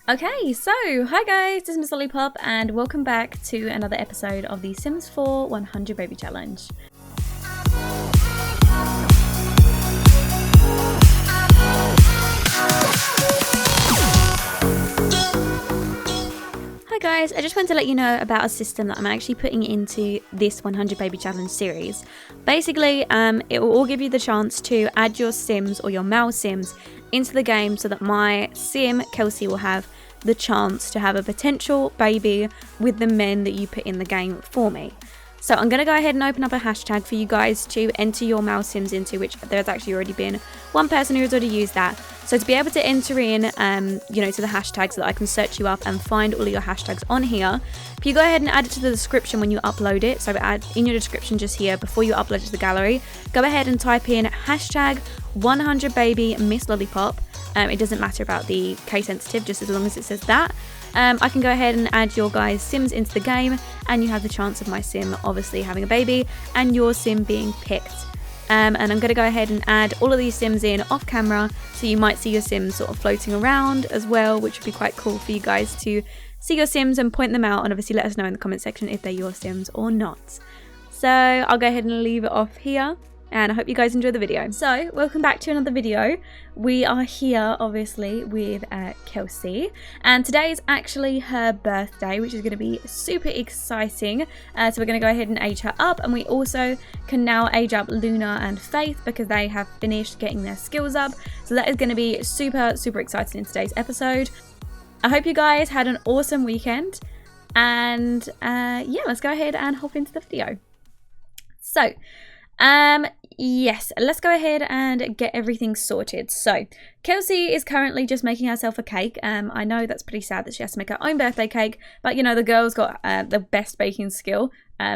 Okay, so hi guys, this is Miss Lollipop and welcome back to another episode of the Sims 4 100 Baby Challenge. Hi guys, I just wanted to let you know about a system that I'm actually putting into this 100 Baby Challenge series. Basically, it will all give you the chance to add your Sims or your male Sims into the game so that my Sim, Kelsey, will have the chance to have a potential baby with the men that you put in the game for me. So I'm going to go ahead and open up a hashtag for you guys to enter your male Sims into, which there's actually already been one person who's already used that. So to be able to enter in, to the hashtag so that I can search you up and find all of your hashtags on here, if you go ahead and add it to the description when you upload it, so add in your description just here before you upload it to the gallery, go ahead and type in hashtag 100baby Miss Lollipop. It doesn't matter about the case sensitive, just as long as it says that. I can go ahead and add your guys' Sims into the game, and you have the chance of my Sim obviously having a baby and your Sim being picked. And I'm going to go ahead and add all of these Sims in off camera, so you might see your Sims sort of floating around as well, which would be quite cool for you guys to see your Sims and point them out, and obviously let us know in the comment section if they're your Sims or not. So I'll go ahead and leave it off here. And I hope you guys enjoy the video. So, welcome back to another video. We are here, obviously, with Kelsey. And today is actually her birthday, which is going to be super exciting. So we're going to go ahead and age her up. And we also can now age up Luna and Faith because they have finished getting their skills up. So that is going to be super, super exciting in today's episode. I hope you guys had an awesome weekend. And yeah, let's go ahead and hop into the video. So, yes, let's go ahead and get everything sorted. So Kelsey is currently just making herself a cake. I know that's pretty sad that she has to make her own birthday cake, but the girl's got the best baking skill.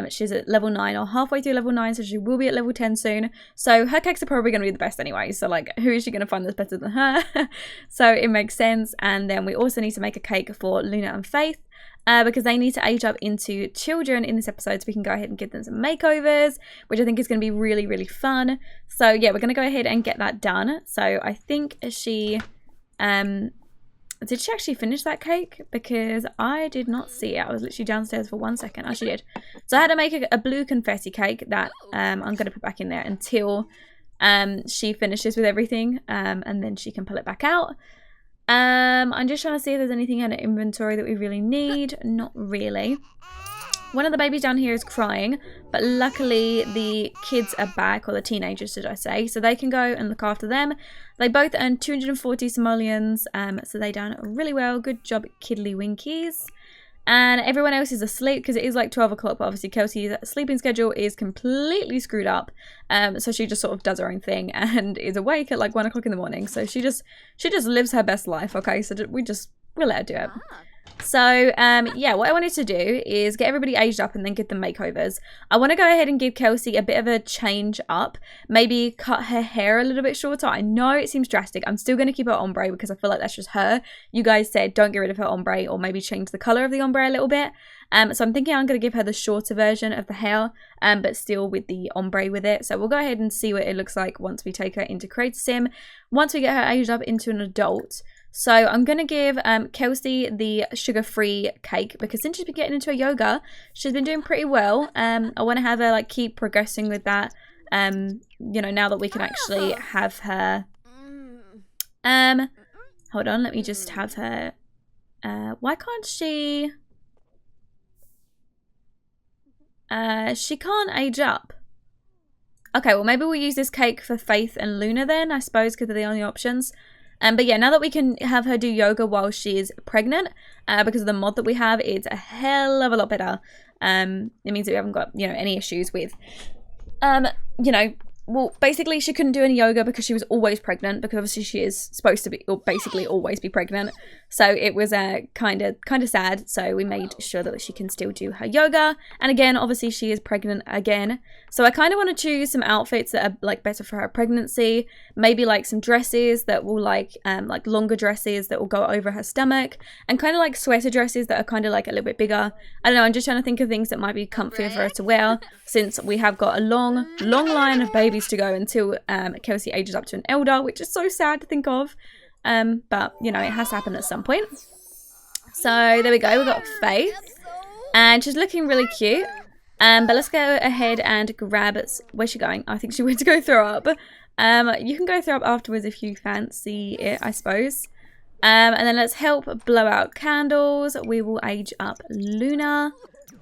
She's at level 9 or halfway through level 9, so she will be at level 10 soon. So her cakes are probably going to be the best anyway. So like, who is she going to find that's better than her? So it makes sense. And then we also need to make a cake for Luna and Faith. Because they need to age up into children in this episode, so we can go ahead and give them some makeovers, which I think is going to be really, really fun. So yeah, we're going to go ahead and get that done. So I think she, did she actually finish that cake? Because I did not see it. I was literally downstairs for 1 second. Oh, she did. So I had to make a blue confetti cake that I'm going to put back in there until she finishes with everything, and then she can pull it back out. I'm just trying to see if there's anything in the inventory that we really need. Not really. One of the babies down here is crying, but luckily the kids are back, or the teenagers should I say, so they can go and look after them. They both earned 240 simoleons, so they done really well. Good job, Kiddly Winkies. And everyone else is asleep because it is like 12 o'clock, but obviously Kelsey's sleeping schedule is completely screwed up. So she just sort of does her own thing and is awake at like 1 o'clock in the morning. So she just lives her best life, okay? So we'll let her do it. So, yeah, what I wanted to do is get everybody aged up and then give them makeovers. I want to go ahead and give Kelsey a bit of a change up. Maybe cut her hair a little bit shorter. I know it seems drastic. I'm still going to keep her ombre because I feel like that's just her. You guys said don't get rid of her ombre, or maybe change the colour of the ombre a little bit. So I'm thinking I'm going to give her the shorter version of the hair, but still with the ombre with it. So we'll go ahead and see what it looks like once we take her into Create Sim, once we get her aged up into an adult. So I'm going to give Kelsey the sugar-free cake because since she's been getting into her yoga, she's been doing pretty well. I want to have her like keep progressing with that, now that we can actually have her. Hold on, let me just have her. Why can't she? She can't age up. Okay, well maybe we'll use this cake for Faith and Luna then, I suppose, because they're the only options. But yeah, now that we can have her do yoga while she's pregnant, because of the mod that we have, it's a hell of a lot better. It means that we haven't got, any issues with, well, basically she couldn't do any yoga because she was always pregnant, because obviously she is supposed to be, or basically always be pregnant. So it was kind of sad. So we made sure that she can still do her yoga. And again, obviously she is pregnant again. So I kind of want to choose some outfits that are like better for her pregnancy. Maybe like some dresses that will like longer dresses that will go over her stomach, and kind of like sweater dresses that are kind of like a little bit bigger. I don't know. I'm just trying to think of things that might be comfier for her to wear, since we have got a long line of babies to go until Kelsey ages up to an elder, which is so sad to think of. But it has to happen at some point. So there we go, we've got Faith. And she's looking really cute. But let's go ahead and grab it. Where's she going? I think she went to go throw up. You can go throw up afterwards if you fancy it, I suppose. And then let's help blow out candles. We will age up Luna.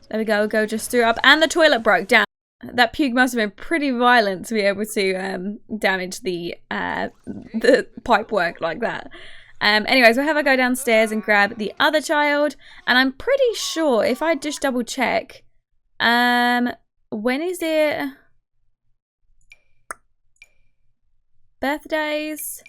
There we go, go just threw up. And the toilet broke down. That puke must have been pretty violent to be able to damage the pipe work like that. Anyways, we'll have her go downstairs and grab the other child. And I'm pretty sure, if I just double check, when is it? Birthdays?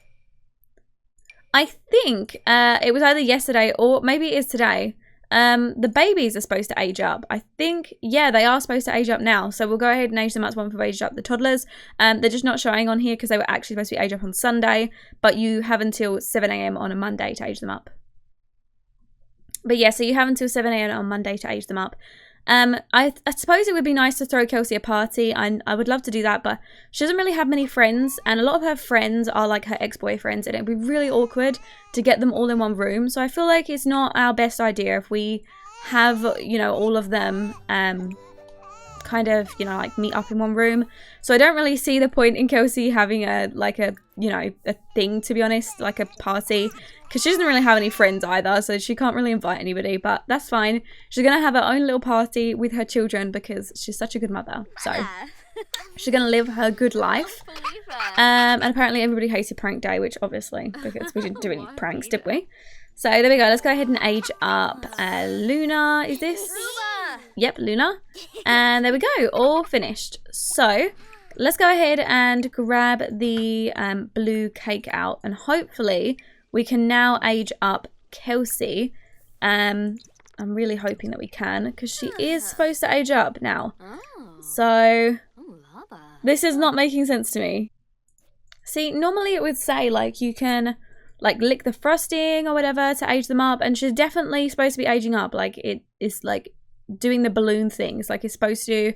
I think it was either yesterday or maybe it is today. The babies are supposed to age up. I think, yeah, they are supposed to age up now. So we'll go ahead and age them up once we've aged up the toddlers. They're just not showing on here because they were actually supposed to be aged up on Sunday. But you have until 7 AM on a Monday to age them up. But yeah, so you have until 7 AM on Monday to age them up. I suppose it would be nice to throw Kelsey a party. I would love to do that, but she doesn't really have many friends, and a lot of her friends are like her ex-boyfriends, and it'd be really awkward to get them all in one room. So I feel like it's not our best idea if we have, you know, all of them kind of, you know, like meet up in one room. So I don't really see the point in Kelsey having a thing, to be honest, like a party, because she doesn't really have any friends either, so she can't really invite anybody, but that's fine. She's gonna have her own little party with her children because she's such a good mother, so she's gonna live her good life. And apparently everybody hated prank day, which obviously, because we didn't do any pranks, did we? So there we go, let's go ahead and age up Luna. Is this? Yep, Luna. And there we go, all finished. So let's go ahead and grab the blue cake out, and hopefully we can now age up Kelsey. I'm really hoping that we can, because she is supposed to age up now. So this is not making sense to me. See, normally it would say like you can like lick the frosting or whatever to age them up, and she's definitely supposed to be aging up. Like it is like doing the balloon things like it's supposed to.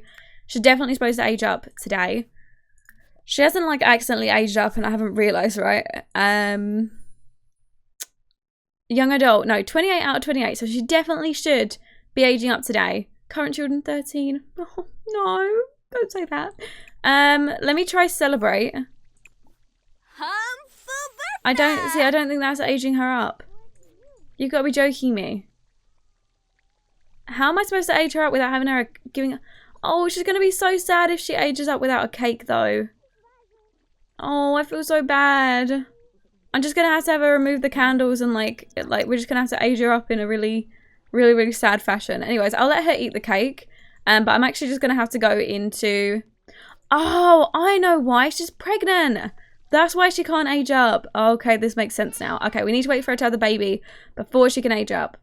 She's definitely supposed to age up today. She hasn't like accidentally aged up and I haven't realised, right? Young adult, no, 28 out of 28. So she definitely should be aging up today. Current children 13. Oh no, don't say that. Let me try celebrate. I don't think that's aging her up. You've got to be joking me. How am I supposed to age her up without having her giving... Oh, she's going to be so sad if she ages up without a cake, though. Oh, I feel so bad. I'm just going to have her remove the candles and, like we're just going to have to age her up in a really, really, really sad fashion. Anyways, I'll let her eat the cake. But I'm actually just going to have to go into... Oh, I know why. She's pregnant. That's why she can't age up. Okay, this makes sense now. Okay, we need to wait for her to have the baby before she can age up.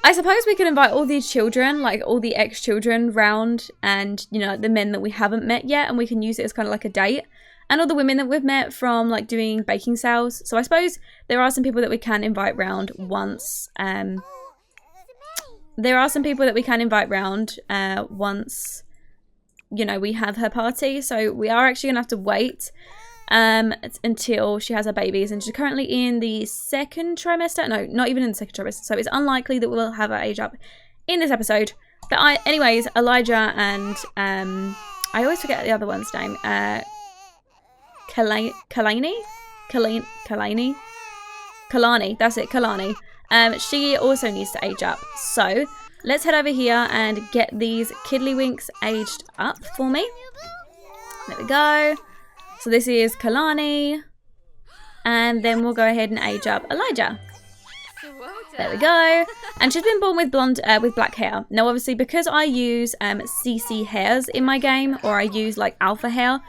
I suppose we can invite all these children, like all the ex-children round, and, you know, the men that we haven't met yet, and we can use it as kind of like a date. And all the women that we've met from, like, doing baking sales. So I suppose there are some people that we can invite round once, you know, we have her party. So we are actually going to have to wait until she has her babies, and she's currently in the second trimester. No, not even in the second trimester, so it's unlikely that we'll have her age up in this episode. But anyways, Elijah and I always forget the other one's name. Kalani, that's it, Kalani. She also needs to age up, so let's head over here and get these Kiddlywinks aged up for me. There we go. So this is Kalani, and then we'll go ahead and age up Elijah. There we go. And she's been born with with black hair. Now, obviously, because I use CC hairs in my game, or I use like alpha hair,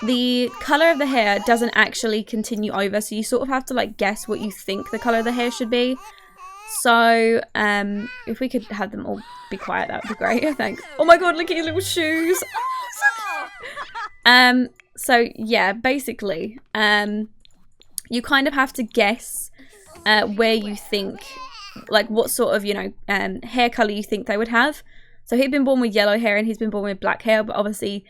the color of the hair doesn't actually continue over. So you sort of have to like guess what you think the color of the hair should be. So if we could have them all be quiet, that would be great. Thanks. Oh my god, look at your little shoes. So yeah, basically, you kind of have to guess where you think, like what sort of, you know, hair color you think they would have. So he'd been born with yellow hair and he's been born with black hair, but obviously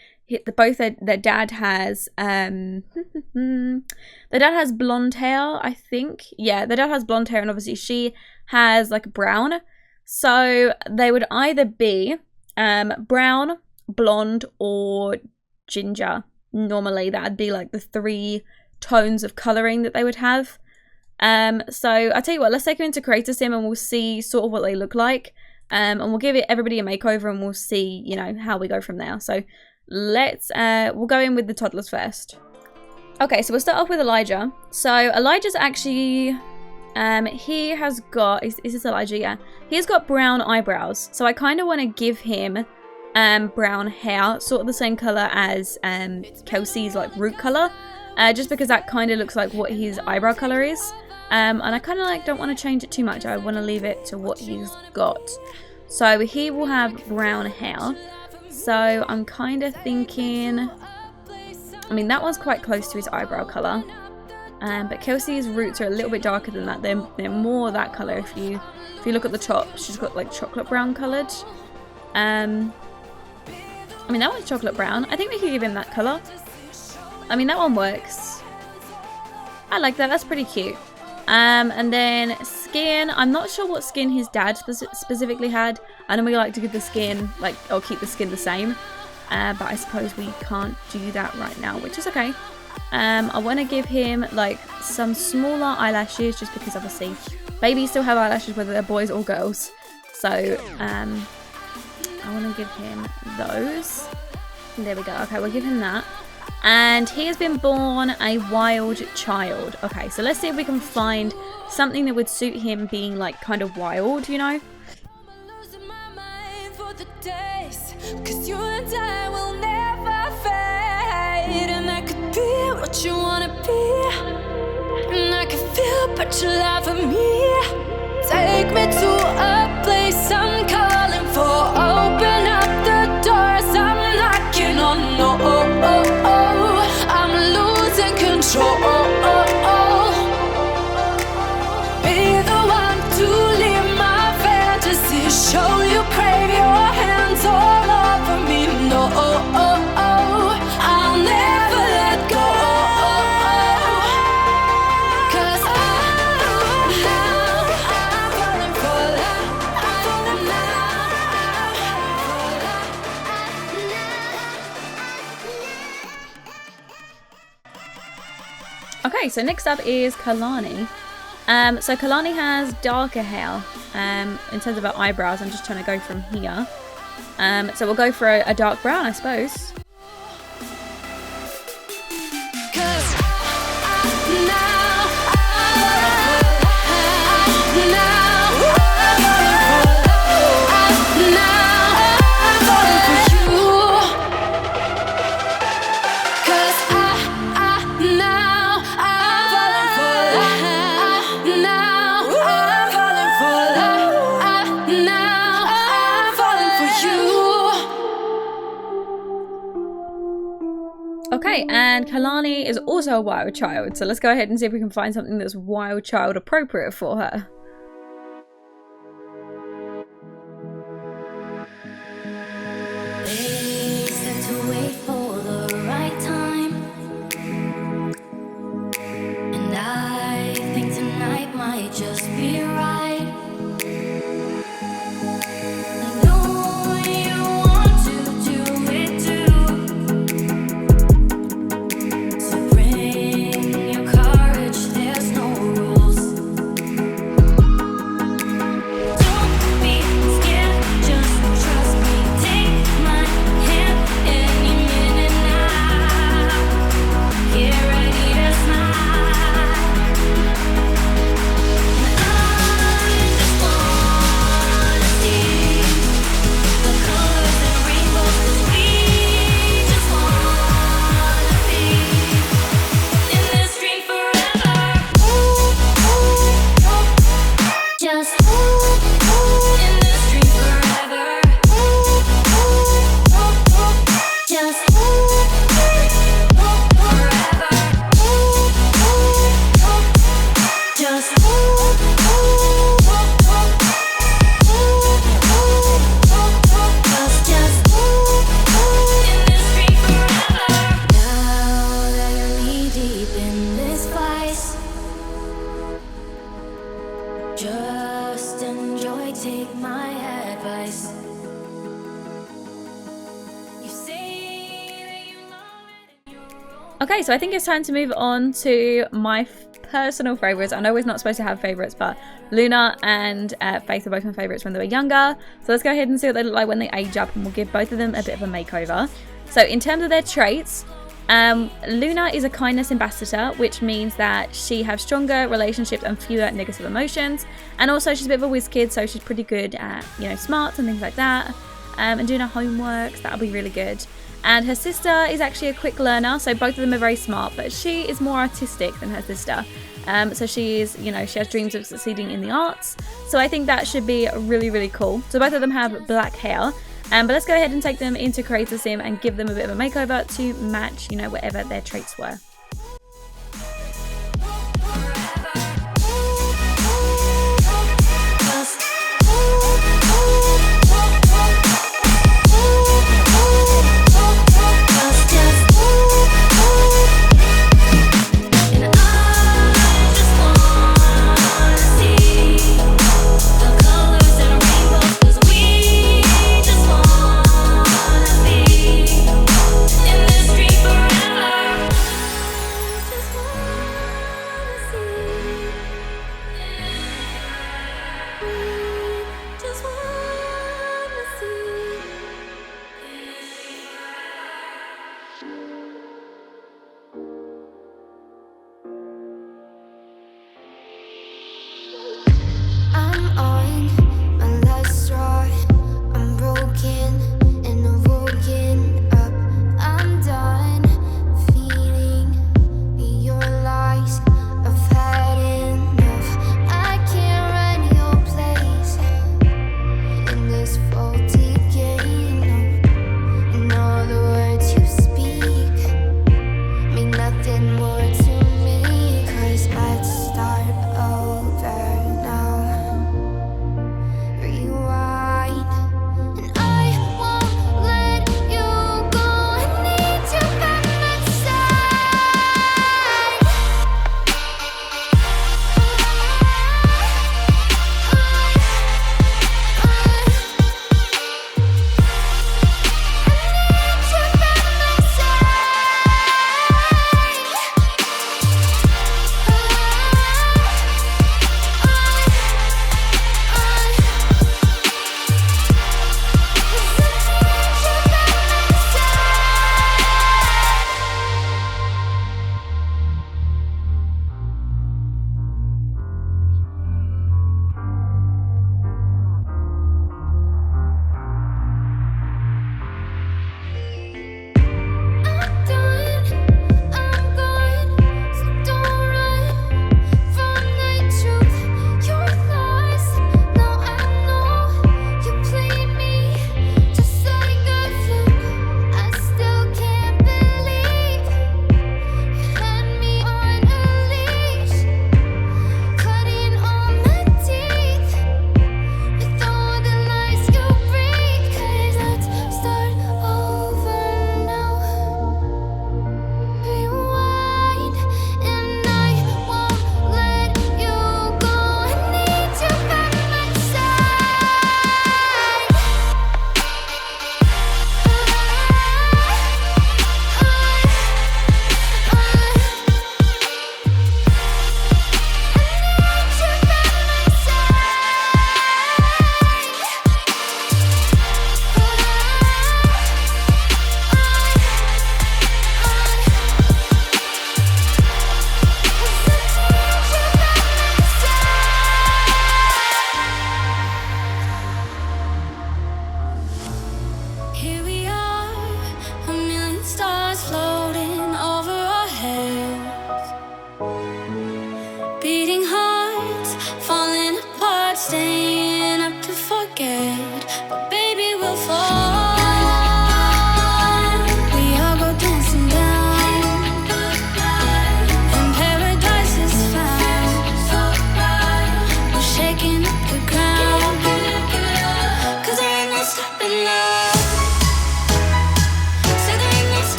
both their dad has their dad has blonde hair, I think. Yeah, their dad has blonde hair, and obviously she has like brown. So they would either be brown, blonde, or ginger. Normally that'd be like the 3 tones of colouring that they would have. So I'll tell you what, let's take them into Creator Sim and we'll see sort of what they look like. And we'll give everybody a makeover and we'll see, you know, how we go from there. So let's, we'll go in with the toddlers first. Okay, so we'll start off with Elijah. So Elijah's actually, he has got, is this Elijah? Yeah. He's got brown eyebrows. So I kind of want to give him brown hair, sort of the same colour as Kelsey's like root colour. Just because that kind of looks like what his eyebrow colour is. And I kind of like don't want to change it too much. I want to leave it to what he's got. So he will have brown hair. So I'm kind of thinking, I mean that one's quite close to his eyebrow colour. But Kelsey's roots are a little bit darker than that. They're more that colour. If you look at the top, she's got like chocolate brown coloured. I mean that one's chocolate brown. I think we could give him that colour. I mean that one works. I like that. That's pretty cute. And then skin, I'm not sure what skin his dad specifically had. I know we like to give the skin, like, or keep the skin the same. But I suppose we can't do that right now, which is okay. I want to give him, like, some smaller eyelashes, just because, obviously, babies still have eyelashes, whether they're boys or girls. So, I want to give him those. There we go. Okay, we'll give him that. And he has been born a wild child. Okay, so let's see if we can find something that would suit him being like kind of wild, you know? Cause you and I will never fade. And I could be what you wanna be. And I can feel but you lie for me. Take me to a place I'm calling for. Open up the doors I'm knocking on. No, I'm losing control. Be the one to leave my fantasy. Show you crave your hands all over me. No, I'll never let go. Cause now I'm falling for love. Okay, so next up is Kalani. So Kalani has darker hair in terms of her eyebrows. I'm just trying to go from here. So we'll go for a dark brown, I suppose. Okay, and Kalani is also a wild child, so let's go ahead and see if we can find something that's wild child appropriate for her. They said to wait for the right time, and I think tonight might just be right. Just enjoy, take my advice. You say that you love it and you're wrong. Okay, so I think it's time to move on to my personal favorites. I know we're not supposed to have favorites, but Luna and Faith are both my favorites when they were younger. So let's go ahead and see what they look like when they age up, and we'll give both of them a bit of a makeover. So in terms of their traits, Luna is a kindness ambassador, which means that she has stronger relationships and fewer negative emotions. And also she's a bit of a whiz kid, so she's pretty good at, you know, smarts and things like that. And doing her homework, so that'll be really good. And her sister is actually a quick learner, so both of them are very smart, but she is more artistic than her sister. So she is, you know, she has dreams of succeeding in the arts. So I think that should be really, really cool. So both of them have black hair. But let's go ahead and take them into Creator Sim and give them a bit of a makeover to match, you know, whatever their traits were.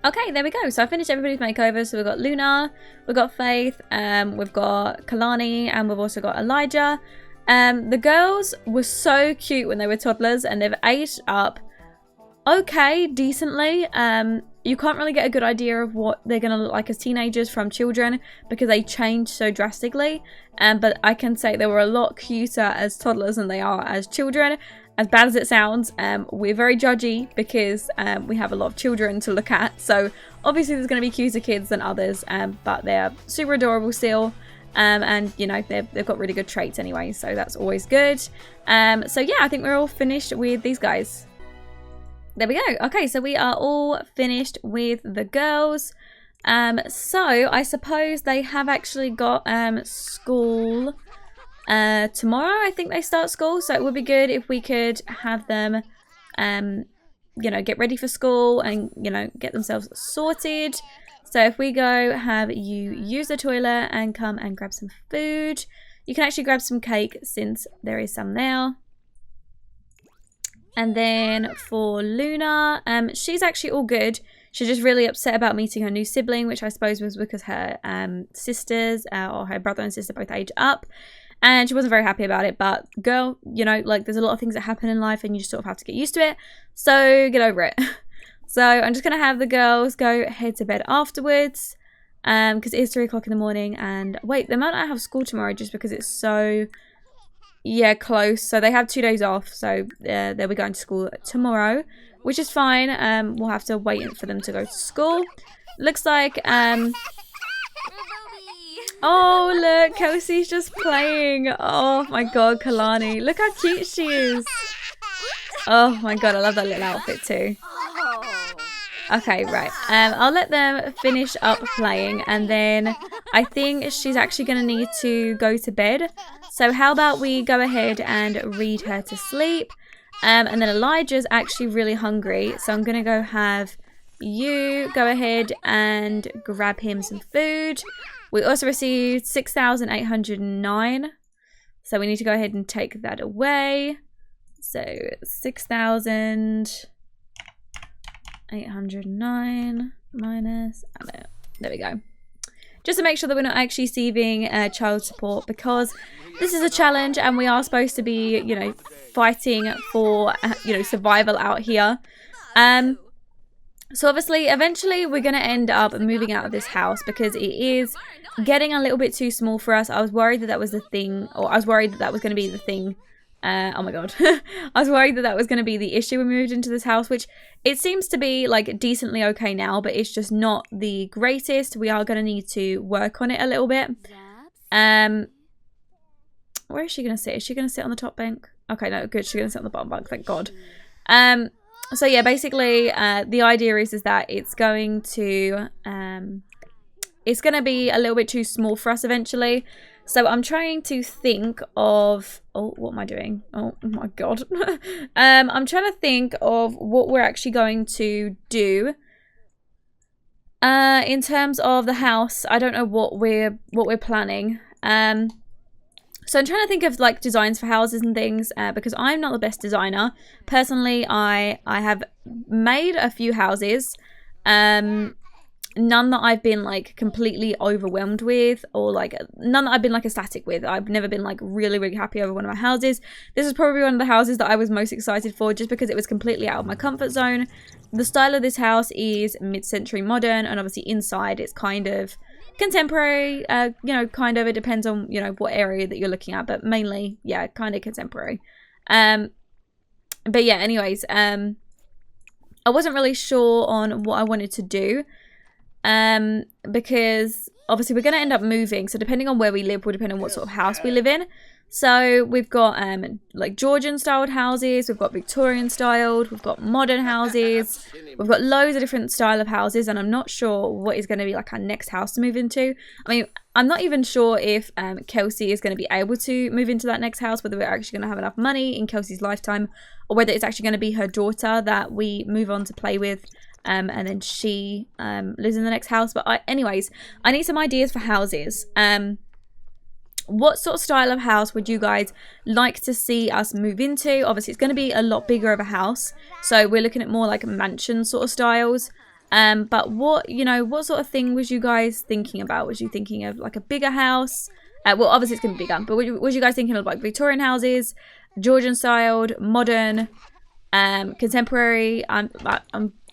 Okay, there we go. So I finished everybody's makeover. So we've got Luna, we've got Faith, we've got Kalani, and we've also got Elijah. The girls were so cute when they were toddlers, and they've aged up okay, decently. You can't really get a good idea of what they're going to look like as teenagers from children because they change so drastically. But I can say they were a lot cuter as toddlers than they are as children. As bad as it sounds, we're very judgy because we have a lot of children to look at. So obviously there's going to be cuter kids than others, but they're super adorable still. And, you know, they've got really good traits anyway, so that's always good. So yeah, I think we're all finished with these guys. There we go. Okay, so we are all finished with the girls. So I suppose they have actually got school tomorrow. I think they start school, so it would be good if we could have them you know, get ready for school and, you know, get themselves sorted. So if we go have you use the toilet and come and grab some food, you can actually grab some cake since there is some there. And then for Luna, she's actually all good. She's just really upset about meeting her new sibling, which I suppose was because her sisters or her brother and sister both age up. And she wasn't very happy about it. But girl, you know, like there's a lot of things that happen in life and you just sort of have to get used to it. So get over it. So I'm just going to have the girls go head to bed afterwards. Because it is 3 o'clock in the morning. And wait, they might not have school tomorrow just because it's so... yeah, close. So they have 2 days off. So they'll be going to school tomorrow, which is fine. We'll have to wait for them to go to school. Looks like... oh, look. Kelsey's just playing. Oh, my God, Kalani. Look how cute she is. Oh, my God. I love that little outfit, too. Okay, right. I'll let them finish up playing. And then I think she's actually going to need to go to bed. So how about we go ahead and read her to sleep. And then Elijah's actually really hungry. So I'm going to go have you go ahead and grab him some food. We also received 6,809. So we need to go ahead and take that away. So 6,809 minus... oh, no. There we go. Just to make sure that we're not actually receiving child support, because this is a challenge and we are supposed to be, you know, fighting for, you know, survival out here. So obviously, eventually we're going to end up moving out of this house because it is getting a little bit too small for us. I was worried that that was the thing, or I was worried that that was going to be the thing. Oh my God. I was worried that that was going to be the issue when we moved into this house, which it seems to be like decently okay now, but it's just not the greatest. We are going to need to work on it a little bit. Where is she going to sit? Is she going to sit on the top bank? Okay, no, good. She's going to sit on the bottom bunk, thank God. So yeah, basically, the idea is that it's going to be a little bit too small for us eventually. So I'm trying to think of... oh, what am I doing? Oh my God. I'm trying to think of what we're actually going to do. In terms of the house, I don't know what we're planning. So I'm trying to think of like designs for houses and things because I'm not the best designer. Personally, I have made a few houses. None that I've been like completely overwhelmed with, or like none that I've been like ecstatic with. I've never been like really, really happy over one of my houses. This is probably one of the houses that I was most excited for just because it was completely out of my comfort zone. The style of this house is mid-century modern, and obviously inside it's kind of contemporary, you know, kind of, it depends on, you know, what area that you're looking at, but mainly, yeah, kind of contemporary. But yeah, anyways, I wasn't really sure on what I wanted to do. Because obviously we're going to end up moving, so depending on where we live will depend on what sort of house we live in. So we've got like Georgian styled houses, we've got Victorian styled, we've got modern houses, we've got loads of different style of houses, and I'm not sure what is going to be like our next house to move into. I mean, I'm not even sure if Kelsey is going to be able to move into that next house, whether we're actually going to have enough money in Kelsey's lifetime, or whether it's actually going to be her daughter that we move on to play with. And then she lives in the next house. But anyways, I need some ideas for houses. What sort of style of house would you guys like to see us move into? Obviously, it's going to be a lot bigger of a house. So we're looking at more like mansion sort of styles. But what, you know, what sort of thing was you guys thinking about? Was you thinking of like a bigger house? Well, obviously it's going to be bigger, but was you guys thinking of like Victorian houses, Georgian styled, modern, contemporary? I'm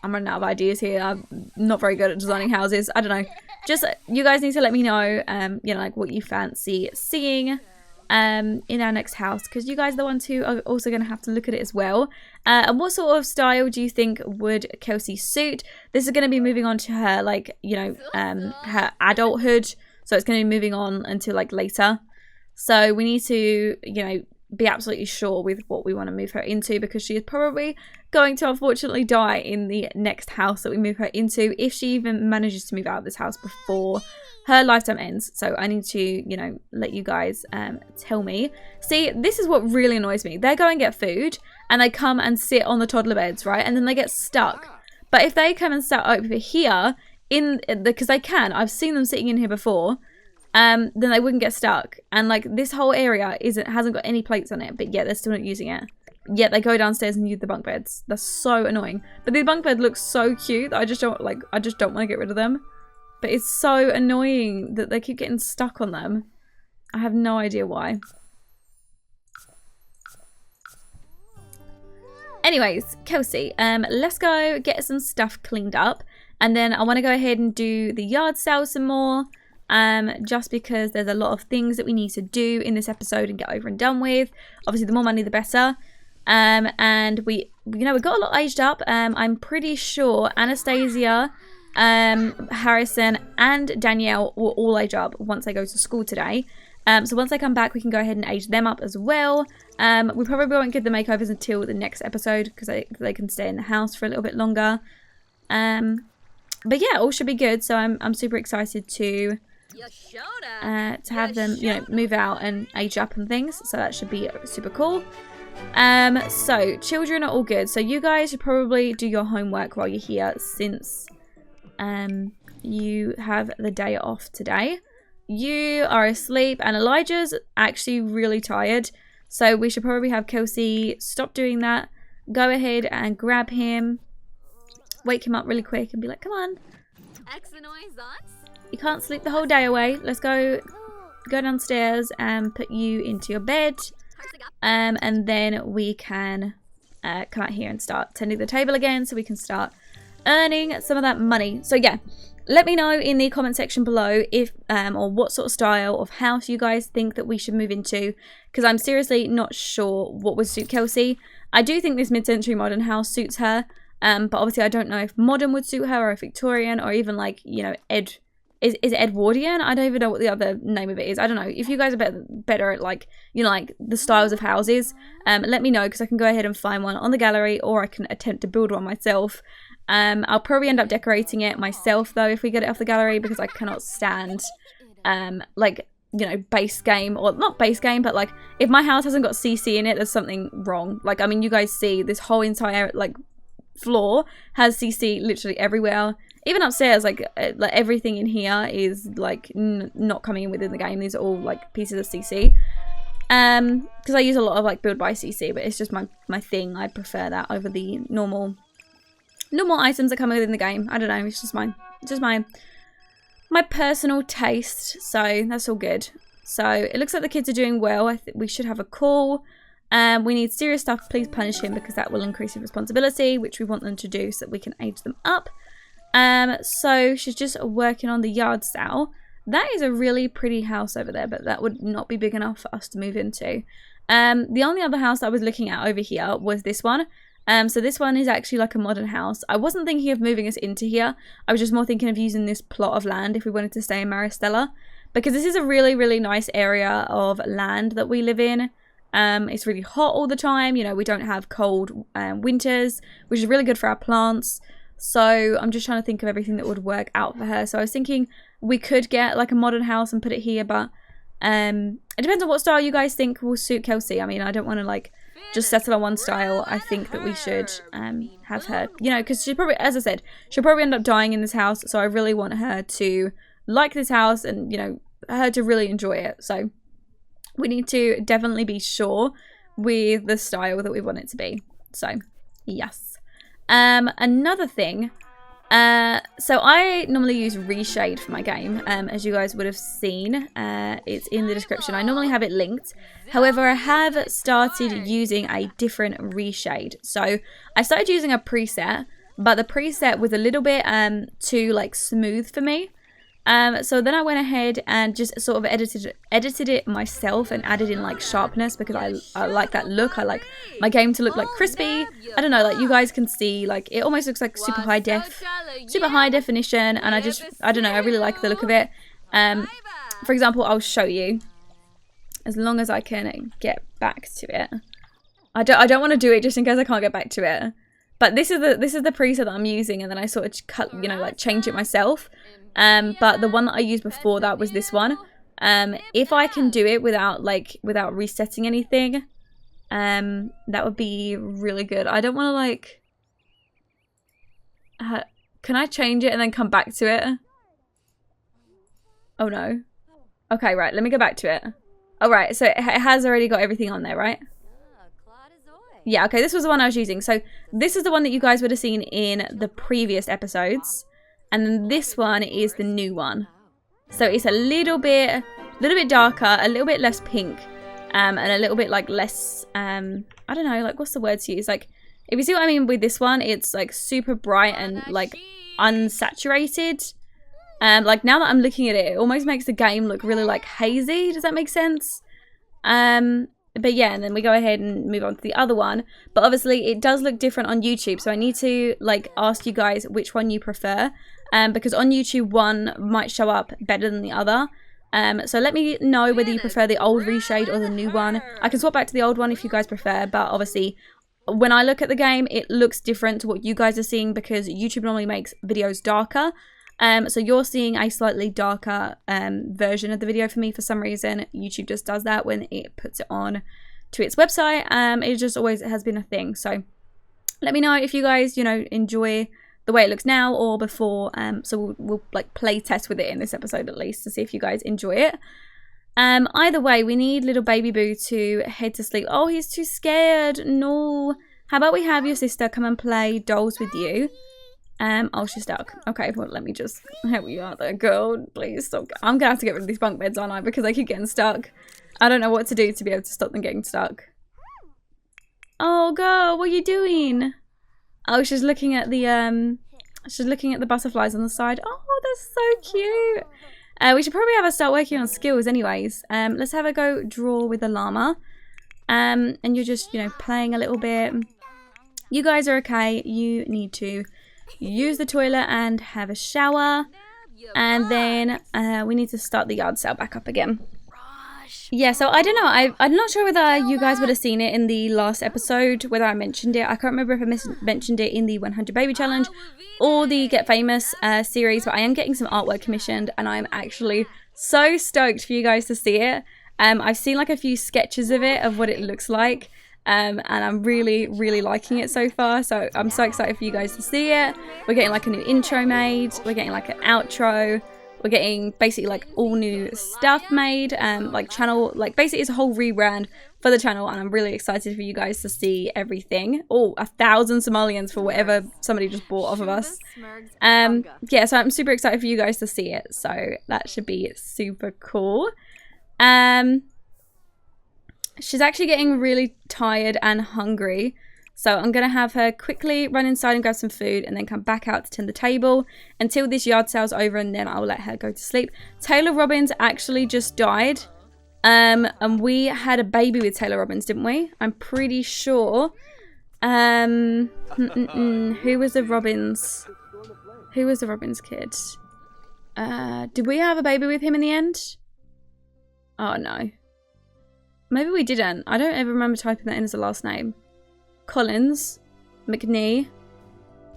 running out of ideas here. I'm not very good at designing houses. I don't know. Just, you guys need to let me know, you know, like what you fancy seeing in our next house, because you guys are the ones who are also going to have to look at it as well. And what sort of style do you think would Kelsey suit? This is going to be moving on to her, like, you know, her adulthood. So it's going to be moving on until like later. So we need to, you know, be absolutely sure with what we want to move her into, because she is probably going to unfortunately die in the next house that we move her into, if she even manages to move out of this house before her lifetime ends. So I need to, you know, let you guys tell me. See, this is what really annoys me. They go and get food and they come and sit on the toddler beds, right? And then they get stuck. But if they come and sit over here, because they can, I've seen them sitting in here before, then they wouldn't get stuck. And like this whole area hasn't got any plates on it, but yet they're still not using it. Yet they go downstairs and use the bunk beds. That's so annoying. But the bunk bed looks so cute that I just don't want to get rid of them. But it's so annoying that they keep getting stuck on them. I have no idea why. Anyways, Kelsey, let's go get some stuff cleaned up. And then I want to go ahead and do the yard sale some more. Just because there's a lot of things that we need to do in this episode and get over and done with. Obviously, the more money, the better. And we got a lot aged up. I'm pretty sure Anastasia, Harrison and Danielle will all age up once they go to school today. So once they come back, we can go ahead and age them up as well. We probably won't get the makeovers until the next episode, because they can stay in the house for a little bit longer. But yeah, all should be good. So I'm super excited to have them, you know, move out and age up and things. So that should be super cool. So children are all good. So you guys should probably do your homework while you're here, since you have the day off today. You are asleep and Elijah's actually really tired. So we should probably have Kelsey stop doing that. Go ahead and grab him. Wake him up really quick and be like, come on. You can't sleep the whole day away. Let's go downstairs and put you into your bed. And then we can come out here and start tending the table again, so we can start earning some of that money. So yeah, let me know in the comment section below if or what sort of style of house you guys think that we should move into, because I'm seriously not sure what would suit Kelsey. I do think this mid-century modern house suits her, but obviously I don't know if modern would suit her, or if Victorian, or even like, you know, is it Edwardian? I don't even know what the other name of it is. I don't know. If you guys are better at, like, you know, like the styles of houses, let me know, because I can go ahead and find one on the gallery, or I can attempt to build one myself. I'll probably end up decorating it myself though if we get it off the gallery, because I cannot stand like, you know, base game, or not base game, but like if my house hasn't got CC in it, there's something wrong. Like, I mean, you guys see this whole entire like floor has CC literally everywhere. Even upstairs, like everything in here is like not coming in within the game. These are all like pieces of CC. Because I use a lot of like build by CC, but it's just my thing. I prefer that over the normal items that come within the game. I don't know. It's just my personal taste. So that's all good. So it looks like the kids are doing well. I think we should have a call. We need serious stuff. Please punish him, because that will increase his responsibility, which we want them to do so that we can age them up. So she's just working on the yard sale. That is a really pretty house over there, but that would not be big enough for us to move into. The only other house I was looking at over here was this one. So this one is actually like a modern house. I wasn't thinking of moving us into here. I was just more thinking of using this plot of land if we wanted to stay in Maristella, because this is a really, really nice area of land that we live in. It's really hot all the time. You know, we don't have cold winters, which is really good for our plants. So I'm just trying to think of everything that would work out for her. So I was thinking we could get like a modern house and put it here, but it depends on what style you guys think will suit Kelsey. I mean, I don't want to like just settle on one style. I think that we should have her, you know, because she probably, as I said, she'll probably end up dying in this house. So I really want her to like this house and, you know, her to really enjoy it. So we need to definitely be sure with the style that we want it to be. So yes. Another thing, So I normally use Reshade for my game, as you guys would have seen. It's in the description. I normally have it linked. However, I have started using a different Reshade. So I started using a preset, but the preset was a little bit too like smooth for me. So then I went ahead and just sort of edited it myself and added in like sharpness, because I like that look. I like my game to look like crispy. I don't know, like you guys can see, like it almost looks like super high definition, and I don't know, I really like the look of it. For example, I'll show you, as long as I can get back to it. I don't want to do it just in case I can't get back to it. But this is the preset that I'm using, and then I sort of cut, you know, like change it myself. But the one that I used before that was this one. If I can do it without resetting anything, that would be really good. I don't want to like. Can I change it and then come back to it? Oh no. Okay, right. Let me go back to it. All right. So it has already got everything on there, right? Yeah. Okay. This was the one I was using. So this is the one that you guys would have seen in the previous episodes. And then this one is the new one. So it's a little bit darker, a little bit less pink, and a little bit like less, I don't know, like what's the word to use? Like, if you see what I mean with this one, it's like super bright and like unsaturated. Like now that I'm looking at it, it almost makes the game look really like hazy. Does that make sense? But yeah, and then we go ahead and move on to the other one. But obviously it does look different on YouTube. So I need to like ask you guys which one you prefer. Because on YouTube, one might show up better than the other. So let me know whether you prefer the old Reshade or the new one. I can swap back to the old one if you guys prefer. But obviously, when I look at the game, it looks different to what you guys are seeing, because YouTube normally makes videos darker. So you're seeing a slightly darker version of the video for me for some reason. YouTube just does that when it puts it on to its website. It just always has been a thing. So let me know if you guys, you know, enjoy the way it looks now or before. So we'll like play test with it in this episode at least to see if you guys enjoy it. Either way, we need little baby boo to head to sleep. Oh, he's too scared. No. How about we have your sister come and play dolls with you? Oh, she's stuck. Okay, well, let me just help you out there, girl. Please stop. I'm gonna have to get rid of these bunk beds, aren't I? Because they keep getting stuck. I don't know what to do to be able to stop them getting stuck. Oh, girl, what are you doing? Oh, she's looking at the butterflies on the side. Oh, that's so cute. We should probably have her start working on skills anyways. Let's have her go draw with the llama. And you're just, you know, playing a little bit. You guys are okay. You need to use the toilet and have a shower. And then we need to start the yard sale back up again. Yeah, so I don't know. I'm not sure whether you guys would have seen it in the last episode, whether I mentioned it. I can't remember if I mentioned it in the 100 Baby Challenge or the Get Famous series, but I am getting some artwork commissioned, and I'm actually so stoked for you guys to see it. I've seen like a few sketches of it, of what it looks like, and I'm really, really liking it so far. So I'm so excited for you guys to see it. We're getting like a new intro made. We're getting like an outro. We're getting basically like all new stuff made, like channel, like basically it's a whole rebrand for the channel, and I'm really excited for you guys to see everything. Oh, 1,000 Somalians for whatever somebody just bought off of us. Yeah, so I'm super excited for you guys to see it, so that should be super cool. She's actually getting really tired and hungry. So I'm going to have her quickly run inside and grab some food and then come back out to tend the table until this yard sale's over, and then I'll let her go to sleep. Taylor Robbins actually just died. And we had a baby with Taylor Robbins, didn't we? I'm pretty sure. Who was the Robbins? Who was the Robbins kid? Did we have a baby with him in the end? Oh, no. Maybe we didn't. I don't ever remember typing that in as a last name. Collins, McNee,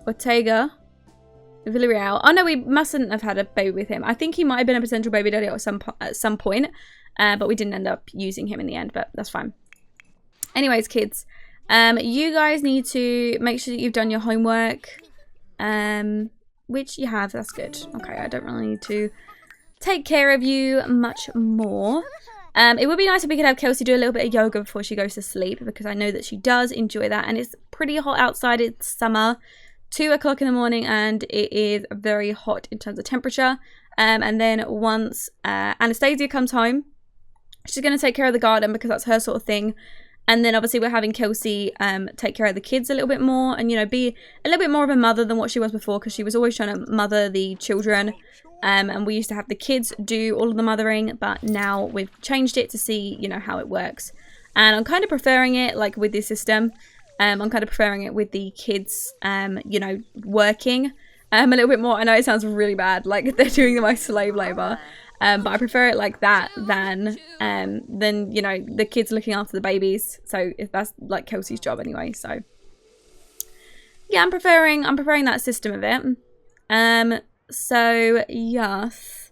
Ortega, Villarreal. Oh no, we mustn't have had a baby with him. I think he might have been a potential baby daddy at some point, but we didn't end up using him in the end, but that's fine. Anyways, kids, you guys need to make sure that you've done your homework, which you have. That's good. Okay, I don't really need to take care of you much more. It would be nice if we could have Kelsey do a little bit of yoga before she goes to sleep, because I know that she does enjoy that, and it's pretty hot outside. It's summer 2 o'clock in the morning and it is very hot in terms of temperature. And then once Anastasia comes home, she's going to take care of the garden because that's her sort of thing. And then obviously we're having Kelsey take care of the kids a little bit more and, you know, be a little bit more of a mother than what she was before, because she was always trying to mother the children. And we used to have the kids do all of the mothering, but now we've changed it to see, you know, how it works. And I'm kind of preferring it, like, with this system. I'm kind of preferring it with the kids, you know, working a little bit more. I know it sounds really bad, like they're doing my slave labor, but I prefer it like that than you know, the kids looking after the babies. So if that's like Kelsey's job anyway. So yeah, I'm preferring that system of it. So yes,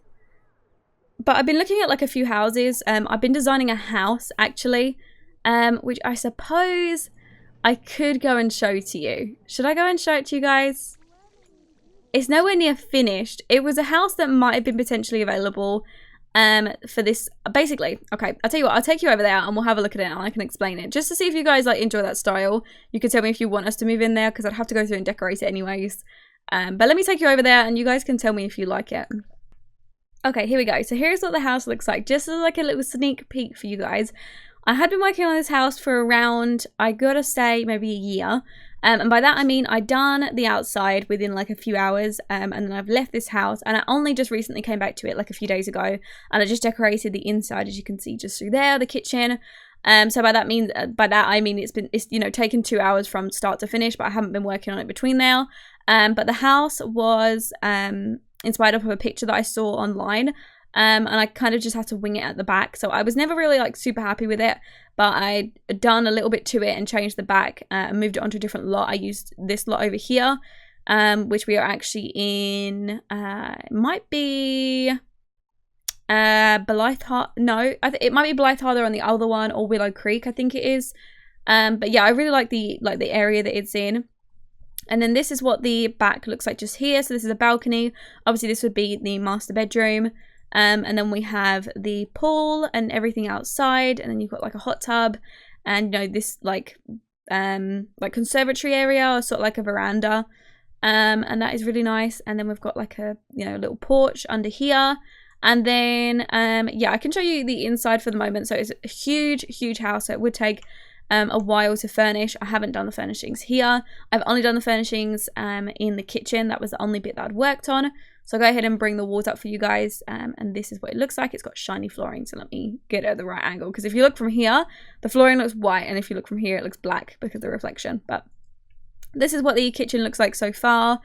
but I've been looking at like a few houses. I've been designing a house actually, which I suppose I could go and show to you. Should I go and show it to you guys? It's nowhere near finished. It was a house that might have been potentially available for this. Basically, okay, I'll tell you what, I'll take you over there and we'll have a look at it and I can explain it. Just to see if you guys like enjoy that style. You can tell me if you want us to move in there, because I'd have to go through and decorate it anyways. But let me take you over there and you guys can tell me if you like it. Okay, here we go. So here's what the house looks like, just as like a little sneak peek for you guys. I had been working on this house for around, I gotta say, maybe a year. And by that I mean I'd done the outside within like a few hours, and then I've left this house and I only just recently came back to it like a few days ago, and I just decorated the inside, as you can see just through there, the kitchen. So by that I mean it's you know, taken 2 hours from start to finish, but I haven't been working on it between there. But the house was inspired off of a picture that I saw online. And I kind of just had to wing it at the back. So I was never really like super happy with it, but I'd done a little bit to it and changed the back and moved it onto a different lot. I used this lot over here, which we are actually in, it might be Blythe Harbour. No, it might be Blythe Harbour on the other one, or Willow Creek, I think it is. But yeah, I really like the area that it's in. And then this is what the back looks like just here. So this is a balcony. Obviously this would be the master bedroom. And then we have the pool and everything outside, and then you've got like a hot tub, and you know, this like conservatory area, or sort of like a veranda, and that is really nice. And then we've got like a, you know, little porch under here, and then yeah, I can show you the inside for the moment. So it's a huge house, so it would take a while to furnish. I haven't done the furnishings here. I've only done the furnishings in the kitchen. That was the only bit that I'd worked on. So I'll go ahead and bring the walls up for you guys, and this is what it looks like. It's got shiny flooring, so let me get it at the right angle, because if you look from here, the flooring looks white, and if you look from here, it looks black because of the reflection. But this is what the kitchen looks like so far,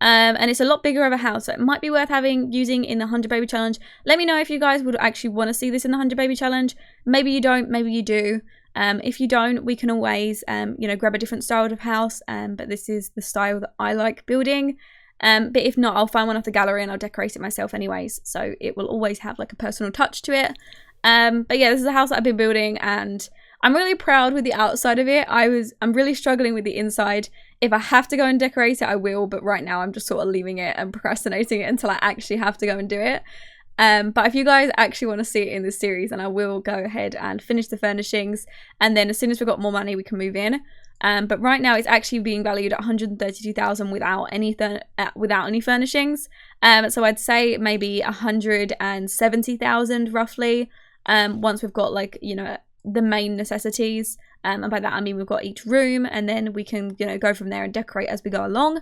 and it's a lot bigger of a house, so it might be worth using in the 100 Baby Challenge. Let me know if you guys would actually want to see this in the 100 Baby Challenge. Maybe you don't, maybe you do. If you don't, we can always, you know, grab a different style of house, but this is the style that I like building. But if not, I'll find one off the gallery and I'll decorate it myself anyways, so it will always have like a personal touch to it. But yeah, this is a house that I've been building, and I'm really proud with the outside of it. I'm really struggling with the inside. If I have to go and decorate it, I will, but right now I'm just sort of leaving it and procrastinating it until I actually have to go and do it. But if you guys actually want to see it in this series, then I will go ahead and finish the furnishings, and then as soon as we've got more money, we can move in. But right now it's actually being valued at 132,000 without any furnishings. So I'd say maybe 170,000 roughly. Once we've got, like, you know, the main necessities. And by that I mean we've got each room, and then we can, you know, go from there and decorate as we go along.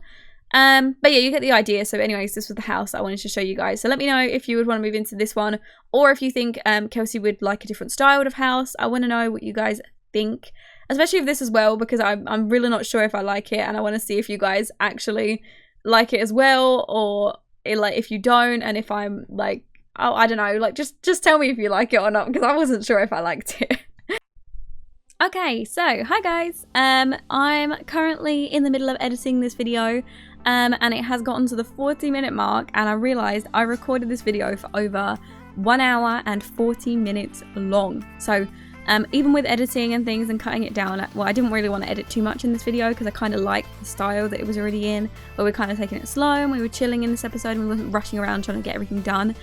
But yeah, you get the idea. So anyways, this was the house I wanted to show you guys. So let me know if you would want to move into this one, or if you think Kelsey would like a different style of house. I want to know what you guys think, especially of this as well, because I'm really not sure if I like it, and I want to see if you guys actually like it as well, or like if you don't, and if I'm like, oh, I don't know, like just tell me if you like it or not, because I wasn't sure if I liked it. Okay, so hi guys. I'm currently in the middle of editing this video, and it has gotten to the 40-minute mark, and I realized I recorded this video for over 1 hour and 40 minutes long. So even with editing and things and cutting it down, well, I didn't really want to edit too much in this video because I kind of liked the style that it was already in, where we're kind of taking it slow and we were chilling in this episode and we wasn't rushing around trying to get everything done.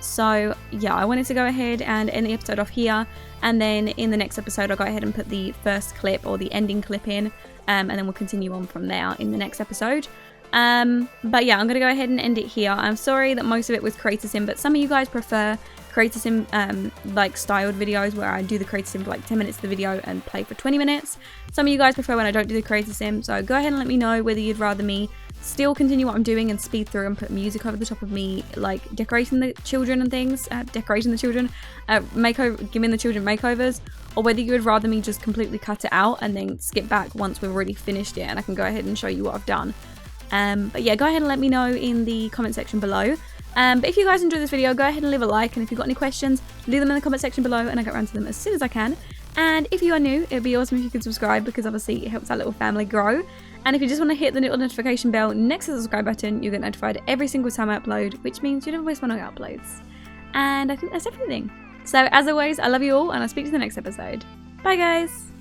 So yeah, I wanted to go ahead and end the episode off here, and then in the next episode I'll go ahead and put the first clip or the ending clip in, and then we'll continue on from there in the next episode. But yeah, I'm gonna go ahead and end it here. I'm sorry that most of it was Creator Sim, but some of you guys prefer Creator Sim like styled videos where I do the Creator Sim for like 10 minutes of the video and play for 20 minutes. Some of you guys prefer when I don't do the Creator Sim, so go ahead and let me know whether you'd rather me still continue what I'm doing and speed through and put music over the top of me like decorating the children and things, giving the children makeovers, or whether you would rather me just completely cut it out and then skip back once we've already finished it and I can go ahead and show you what I've done. But yeah, go ahead and let me know in the comment section below. But if you guys enjoyed this video, go ahead and leave a like, and if you've got any questions, leave them in the comment section below and I'll get around to them as soon as I can. And if you are new, it would be awesome if you could subscribe, because obviously it helps our little family grow. And if you just want to hit the little notification bell next to the subscribe button, you'll get notified every single time I upload, which means you don't waste one of my uploads. And I think that's everything. So as always, I love you all, and I'll speak to you in the next episode. Bye guys!